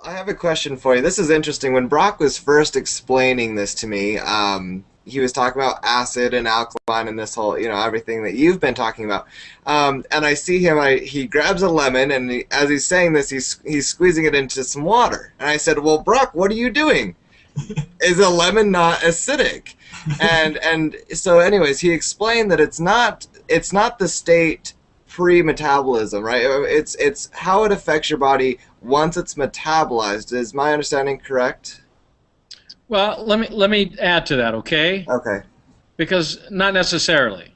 I have a question for you. This is interesting. When Brock was first explaining this to me, he was talking about acid and alkaline and this whole, everything that you've been talking about. And I see him, he grabs a lemon, and as he's saying this, he's squeezing it into some water. And I said, well, Brock, what are you doing? Is a lemon not acidic? And so anyways, he explained that it's not the state pre-metabolism, right? It's how it affects your body once it's metabolized. Is my understanding correct? Well, let me add to that, okay? Okay. Because not necessarily.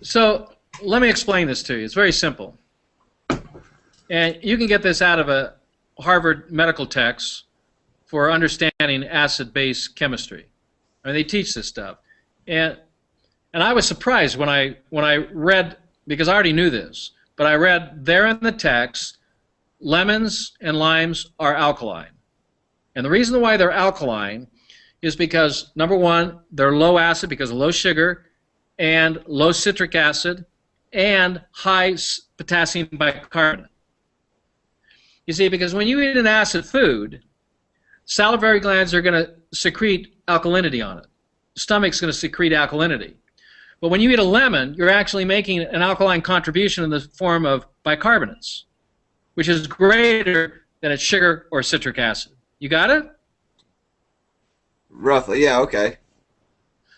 So let me explain this to you. It's very simple. And you can get this out of a Harvard medical text for understanding acid-base chemistry. I mean, they teach this stuff. And I was surprised when I read, because I already knew this, but I read there in the text, lemons and limes are alkaline. And the reason why they're alkaline is because, number one, they're low acid because of low sugar and low citric acid and high potassium bicarbonate. You see, because when you eat an acid food, salivary glands are going to secrete alkalinity on it. The stomach's going to secrete alkalinity. But when you eat a lemon, you're actually making an alkaline contribution in the form of bicarbonates, which is greater than its sugar or citric acid. You got it? Roughly, yeah, okay.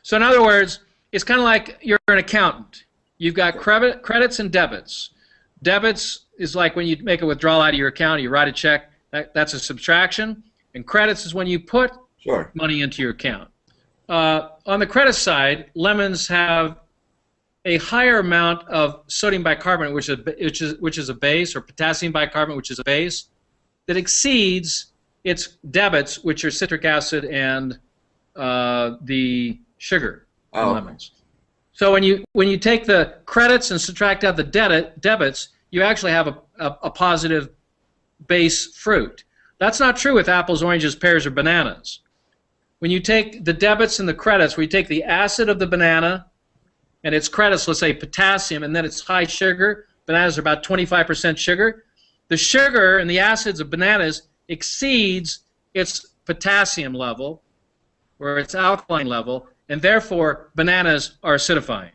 So in other words, it's kind of like you're an accountant. You've got credits and debits. Debits is like when you make a withdrawal out of your account, you write a check, that's a subtraction. And credits is when you put money into your account. On the credit side, lemons have a higher amount of sodium bicarbonate, which is a base, or potassium bicarbonate, which is a base, that exceeds its debits, which are citric acid and the sugar in lemons. So when you take the credits and subtract out the debits, you actually have a positive base fruit. That's not true with apples, oranges, pears, or bananas. When you take the debits and the credits, where you take the acid of the banana and its credits, let's say potassium, and then it's high sugar, bananas are about 25% sugar, the sugar and the acids of bananas exceeds its potassium level or its alkaline level, and therefore bananas are acidifying.